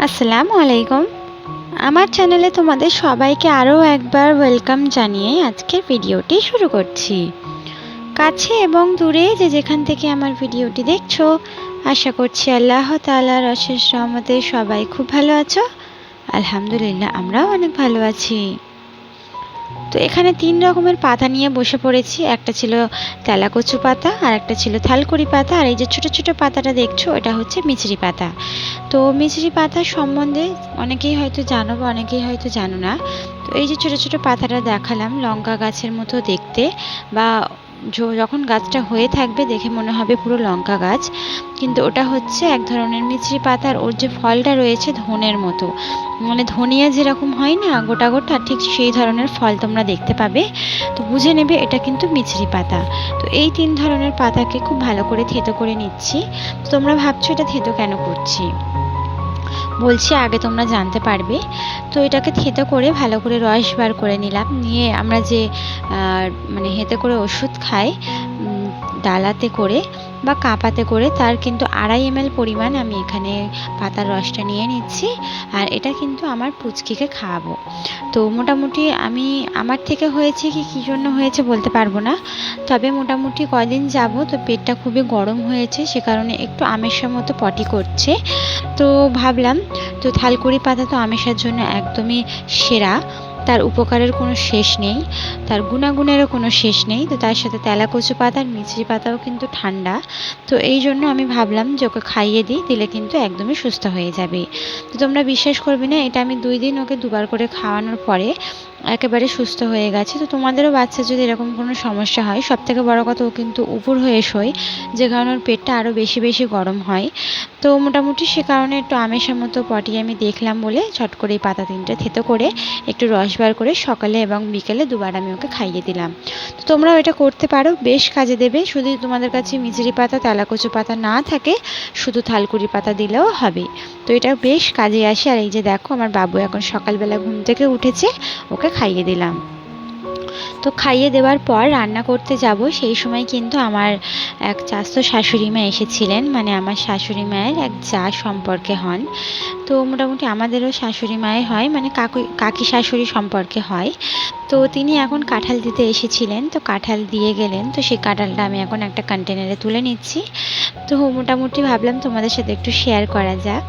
আসসালামু আলাইকুম। আমার চ্যানেলে তোমাদের সবাইকে আরও একবার ওয়েলকাম জানিয়ে আজকের ভিডিওটি শুরু করছি। কাছে এবং দূরে যে যেখান থেকে আমার ভিডিওটি দেখছো, আশা করছি আল্লাহ তাআলার অশেষ রহমতে সবাই খুব ভালো আছো। আলহামদুলিল্লাহ, আমরাও অনেক ভালো আছি। তো এখানে 3 রকমের পাতা নিয়ে বসে পড়েছি। একটা ছিল তেলাকচু পাতা, আর একটা ছিল থালকুড়ি পাতা, আর এই যে ছোট ছোট পাতাটা দেখছো এটা হচ্ছে মিছরি পাতা। তো মিছরি পাতা সম্বন্ধে অনেকেই হয়তো জানো বা অনেকেই হয়তো জানো না। তো এই যে ছোট ছোট পাতাটা দেখালাম, লঙ্কা গাছের মতো দেখতে, বা যখন গাছটা হয়ে থাকবে দেখে মনে হবে পুরো লঙ্কা গাছ, কিন্তু ওটা হচ্ছে এক ধরনের মিছরি পাতার। ওর যে ফলটা রয়েছে ধনের মতো, মানে ধনিয়া যেরকম হয় না গোটা গোটা, ঠিক সেই ধরনের ফল তোমরা দেখতে পাবে। তো বুঝে নেবে এটা কিন্তু মিছরি পাতা। তো এই 3 ধরনের পাতাকে খুব ভালো করে থেতো করে নিচ্ছি। তোমরা ভাবছো এটা থেতো কেন করছি, বলছি আগে তোমরা জানতে পারবে। তো এটাকে থেতো করে ভালো করে রস বার করে নিলাম। নিয়ে আমরা যে মানে হেতে করে ওষুধ খাই ডালাতে করে বা কাপাতে করে, তার কিন্তু 2.5 ml পরিমাণ আমি এখানে পাতার রসটা নিয়ে নিচ্ছি। আর এটা কিন্তু আমার পুচকিকে খাওয়াবো। তো মোটামুটি আমার থেকে হয়েছে কি কী জন্য হয়েছে বলতে পারবো না, তবে মোটামুটি কদিন যাব তো পেটটা খুবই গরম হয়েছে, সে কারণে একটু আমেশার মতো পটি করছে। তো ভাবলাম, তো থালকুড়ি পাতা তো আমেশার জন্য একদমই সেরা, তার উপকারের কোনো শেষ নেই, তার গুণাগুণেরও কোনো শেষ নেই। তো তার সাথে তেলাকচু পাতা আর মিছরি পাতাও কিন্তু ঠান্ডা। তো এই জন্য আমি ভাবলাম যে ওকে খাইয়ে দিলে কিন্তু একদমই সুস্থ হয়ে যাবে। তো তোমরা বিশ্বাস করবে না, এটা আমি 2 দিন ওকে 2বার করে খাওয়ানোর পরে একেবারে সুস্থ হয়ে গেছে। তো তোমাদেরও বাচ্চা যদি এরকম কোনো সমস্যা হয়, সবথেকে বড় কথা ও কিন্তু উপর হয়ে শোয়, যে কারণে ওর পেটটা আরও বেশি বেশি গরম হয়। তো মোটামুটি সে কারণে একটু আমেশার মতো পটি আমি দেখলাম বলে ঝট করে এই পাতা 3টে থেতো করে একটু রস বার করে সকালে এবং বিকেলে 2বার আমি ওকে খাইয়ে দিলাম। তো তোমরাও এটা করতে পারো, বেশ কাজে দেবে। শুধু তোমাদের কাছে মিছরি পাতা তেলাকচু পাতা না থাকে, শুধু থালকুড়ি পাতা দিলেও হবে। তো এটা বেশ কাজে আসে। আর এই যে দেখো, আমার বাবু এখন সকালবেলা ঘুম থেকে উঠেছে, ওকে খাইয়ে দিলাম। তো খাইয়ে দেওয়ার পর রান্না করতে যাব, সেই সময় কিন্তু আমার এক চাচাতো শাশুড়ি মা এসেছিলেন, মানে আমার শাশুড়ি মায়ের এক যা সম্পর্কে হন। তো মোটামুটি আমাদেরও শাশুড়ি মায়ের হয়, মানে কাকি শাশুড়ি সম্পর্কে হয়। তো তিনি এখন কাঁঠাল দিতে এসেছিলেন, তো কাঁঠাল দিয়ে গেলেন। তো সেই কাঁঠালটা আমি এখন একটা কন্টেনারে তুলে নিচ্ছি। তো মোটামুটি ভাবলাম তোমাদের সাথে একটু শেয়ার করা যাক।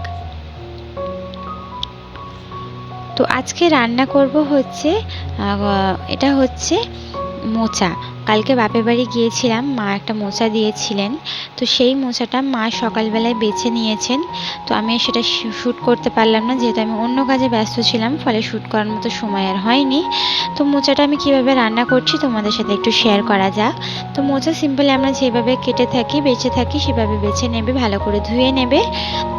তো আজকে রান্না করব হচ্ছে এটা হচ্ছে মোচা। কালকে বাপের বাড়ি গিয়েছিলাম, মা একটা মোচা দিয়েছিলেন। তো সেই মোচাটা মা সকালবেলায় বেছে নিয়েছেন। তো আমি সেটা শ্যুট করতে পারলাম না, যেহেতু আমি অন্য কাজে ব্যস্ত ছিলাম, ফলে শ্যুট করার মতো সময় আর হয়নি। তো মোচাটা আমি কিভাবে রান্না করছি তোমাদের সাথে একটু শেয়ার করা যাক। তো মোচা সিম্পলি আমরা যেভাবে কেটে থাকি বেছে থাকি সেভাবে বেছে নেবে, ভালো করে ধুয়ে নেবে।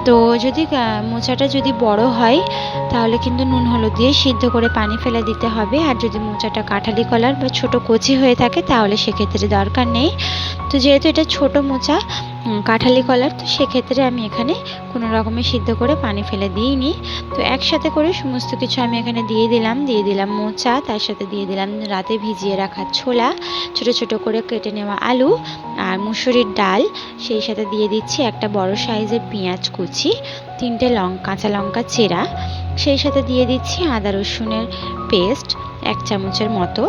তো যদি মোচাটা যদি বড় হয় তাহলে কিন্তু নুন হলুদ দিয়ে সিদ্ধ করে পানি ফেলে দিতে হবে। আর যদি মোচাটা কাঁঠালি কলার বা ছোট কচি হয়ে থাকে তাহলে সেক্ষেত্রে দরকার নেই। তো যেহেতু এটা ছোট মোচা কাঁঠালি কলার, তো সেক্ষেত্রে আমি এখানে কোনো রকমের সিদ্ধ করে পানি ফেলে দিইনি। তো একসাথে করে সমস্ত কিছু আমি এখানে দিয়ে দিলাম মোচা, তার সাথে দিয়ে দিলাম রাতে ভিজিয়ে রাখা ছোলা, ছোট ছোট করে কেটে নেওয়া আলু আর মুসুরির ডাল, সেই সাথে দিয়ে দিচ্ছি একটা বড় সাইজের পেঁয়াজ কুচি, 3টে কাঁচা লঙ্কা চেরা, সেই সাথে দিয়ে দিচ্ছি আদা রসুনের পেস্ট 1 চামচের মতো,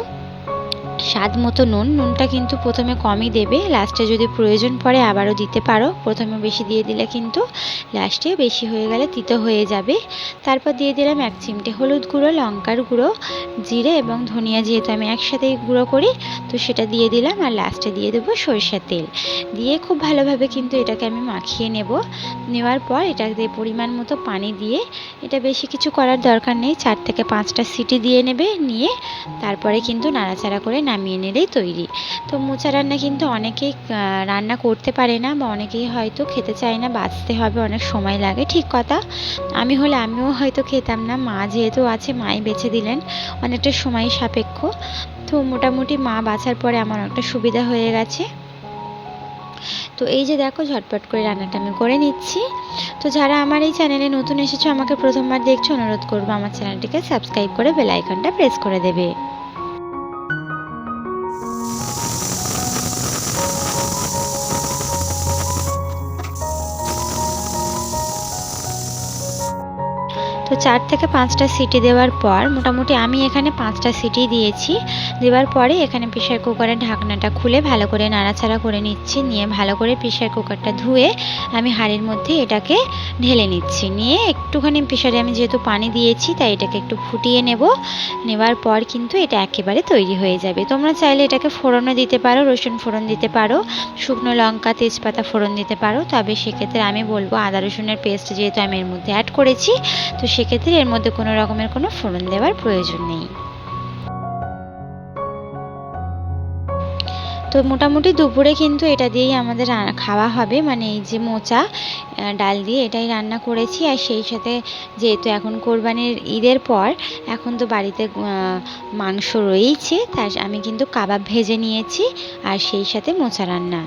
স্বাদ মতো নুনটা কিন্তু প্রথমে কমই দেবে, লাস্টে যদি প্রয়োজন পড়ে আবারও দিতে পারো। প্রথমে বেশি দিয়ে দিলে কিন্তু লাস্টে বেশি হয়ে গেলে তিতো হয়ে যাবে। তারপর দিয়ে দিলাম 1 চিমটে হলুদ গুঁড়ো, লঙ্কার গুঁড়ো, জিরে এবং ধনিয়া যেহেতু আমি একসাথেই গুঁড়ো করি, তো সেটা দিয়ে দিলাম। আর লাস্টে দিয়ে দেবো সরিষার তেল, দিয়ে খুব ভালোভাবে কিন্তু এটাকে আমি মাখিয়ে নেওয়ার পর এটাতে পরিমাণ মতো পানি দিয়ে, এটা বেশি কিছু করার দরকার নেই, 4 থেকে 5টা সিটি দিয়ে নেবে, নিয়ে তারপরে কিন্তু নাড়াচাড়া করে নামিয়ে নিলেই তৈরি। তো মোচা রান্না কিন্তু অনেকেই রান্না করতে পারে না, বা অনেকেই হয়তো খেতে চায় না, বাছতে হবে, অনেক সময় লাগে, ঠিক কথা। আমিও হয়তো খেতাম না, মা যেহেতু আছে মাই বেছে দিলেন, অনেকটা সময় সাপেক্ষ। তো মোটামুটি মা বাছার পরে আমার একটা সুবিধা হয়ে গেছে। তো এই যে দেখো, ঝটপট করে রান্নাটা আমি করে নিচ্ছি। তো যারা আমার এই চ্যানেলে নতুন এসেছো, আমাকে প্রথমবার দেখছো, অনুরোধ করবো আমার চ্যানেলটিকে সাবস্ক্রাইব করে বেল আইকনটা প্রেস করে দেবে। তো 4 থেকে 5টা সিটি দেওয়ার পর মোটামুটি আমি এখানে 5টা সিটি দিয়েছি। দেওয়ার পরে এখানে প্রেসার কুকারের ঢাকনাটা খুলে ভালো করে নাড়াচাড়া করে নিচ্ছি। নিয়ে ভালো করে প্রেসার কুকারটা ধুয়ে আমি হাঁড়ির মধ্যে এটাকে ঢেলে নিচ্ছি। নিয়ে একটুখানি প্রেসারে আমি যেহেতু পানি দিয়েছি তাই এটাকে একটু ফুটিয়ে নেব। নেওয়ার পর কিন্তু এটা একেবারে তৈরি হয়ে যাবে। তোমরা চাইলে এটাকে ফোড়নও দিতে পারো, রসুন ফোড়ন দিতে পারো, শুকনো লঙ্কা তেজপাতা ফোড়ন দিতে পারো। তবে সেক্ষেত্রে আমি বলবো আদা রসুনের পেস্ট যেহেতু আমি এর মধ্যে অ্যাড করেছি, তো সেক্ষেত্রে এর মধ্যে কোনো রকমের কোনো ফোড়ন দেওয়ার প্রয়োজন নেই। তো মোটামুটি দুপুরে কিন্তু এটা দিয়েই আমাদের খাওয়া হবে, মানে এই যে মোচা ডাল দিয়ে এটাই রান্না করেছি। আর সেই সাথে যেহেতু এখন কোরবানির ঈদের পর এখন তো বাড়িতে মাংস রয়েইছে, তাই আমি কিন্তু কাবাব ভেজে নিয়েছি আর সেই সাথে মোচা রান্না।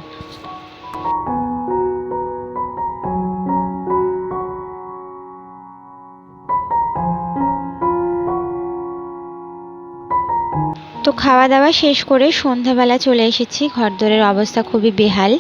তো খাওয়া দাওয়া শেষ করে সন্ধ্যাবেলা চলে এসেছি। ঘরদোরের অবস্থা খুবই বেহাল,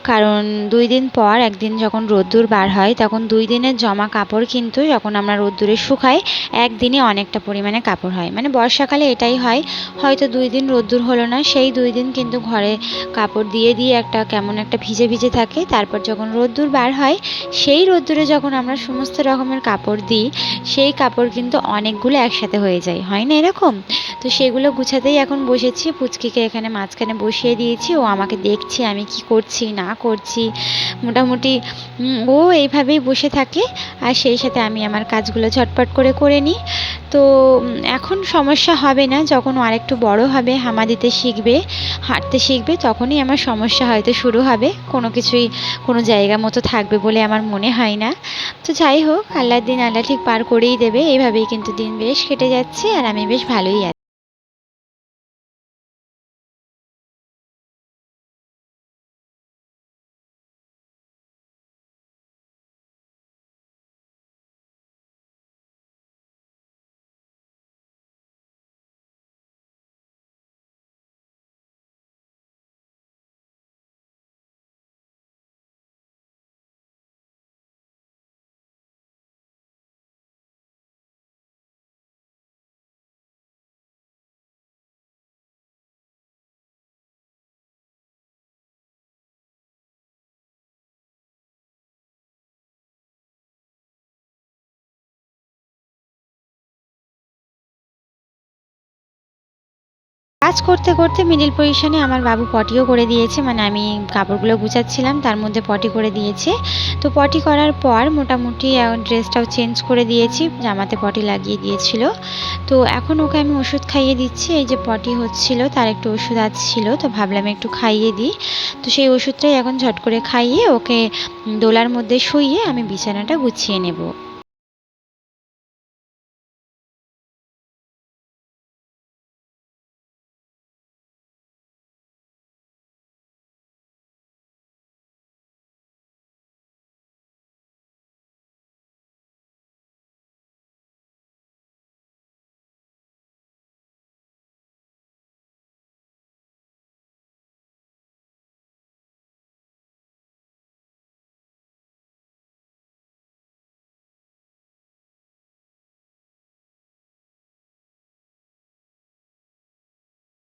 কারণ 2 দিন পর একদিন যখন রোদ্দুর বার হয় তখন 2 দিনের জমা কাপড় কিন্তু যখন আমরা রোদ্দুরে শুকাই একদিনে অনেকটা পরিমাণে কাপড় হয়। মানে বর্ষাকালে এটাই হয়, হয়তো 2 দিন রোদ্দুর হলো না, সেই 2 দিন কিন্তু ঘরে কাপড় দিয়ে দিয়ে একটা কেমন একটা ভিজে ভিজে থাকে। তারপর যখন রোদ্দুর বার হয় সেই রোদ্দুরে যখন আমরা সমস্ত রকমের কাপড় দিই সেই কাপড় কিন্তু অনেকগুলো একসাথে হয়ে যায়, হয় না এরকম? তো সেগুলো গুছাতেই এখন বসেছি। পুচকিকে এখানে মাঝখানে বসিয়ে দিয়েছি, ও আমাকে দেখছে আমি কি করছি না করছি। মোটামুটি ও এইভাবেই বসে থাকে আর সেই সাথে আমি আমার কাজগুলো ঝটপট করে করে নিই। তো এখন সমস্যা হবে না, যখন ও আরেকটু বড় হবে, হামা দিতে শিখবে, হাঁটতে শিখবে, তখনই আমার সমস্যা হয়তো শুরু হবে। কোনো কিছুই কোনো জায়গা মতো থাকবে বলে আমার মনে হয় না। তো যাই হোক, আল্লাহর দিন আল্লাহ ঠিক পার করেই দেবে। এইভাবেই কিন্তু দিন বেশ কেটে যাচ্ছে আর আমি বেশ ভালোই আছি। কাজ করতে করতে মিডিল পজিশনে আমার বাবু পটিও করে দিয়েছে, মানে আমি কাপড়গুলো গুছাচ্ছিলাম তার মধ্যে পটি করে দিয়েছে। তো পটি করার পর মোটামুটি ড্রেসটাও চেঞ্জ করে দিয়েছি, জামাতে পটি লাগিয়ে দিয়েছিল। তো এখন ওকে আমি ওষুধ খাইয়ে দিচ্ছি। এই যে পটি হচ্ছিল তার একটু ওষুধ আসছিল, তো ভাবলাম একটু খাইয়ে দিই। তো সেই ওষুধটাই এখন ঝট করে খাইয়ে ওকে দোলার মধ্যে শুইয়ে আমি বিছানাটা গুছিয়ে নেব।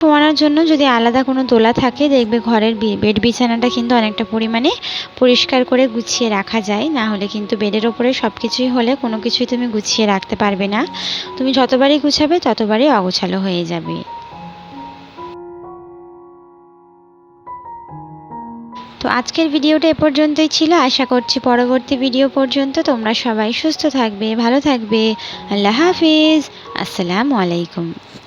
শোয়ানোর জন্য যদি আলাদা কোনো দোলা থাকে, দেখবে ঘরের বেড বিছানাটা কিন্তু অনেকটা পরিমাণে পরিষ্কার করে গুছিয়ে রাখা যায়। না হলে কিন্তু বেডের ওপরে সব কিছুই হলে কোনো কিছুই তুমি গুছিয়ে রাখতে পারবে না। তুমি যতবারই গুছাবে ততবারই অগোছালো হয়ে যাবে। তো আজকের ভিডিওটা এ পর্যন্তই ছিল। আশা করছি পরবর্তী ভিডিও পর্যন্ত তোমরা সবাই সুস্থ থাকবে, ভালো থাকবে। আল্লাহ হাফিজ। আসসালামু আলাইকুম।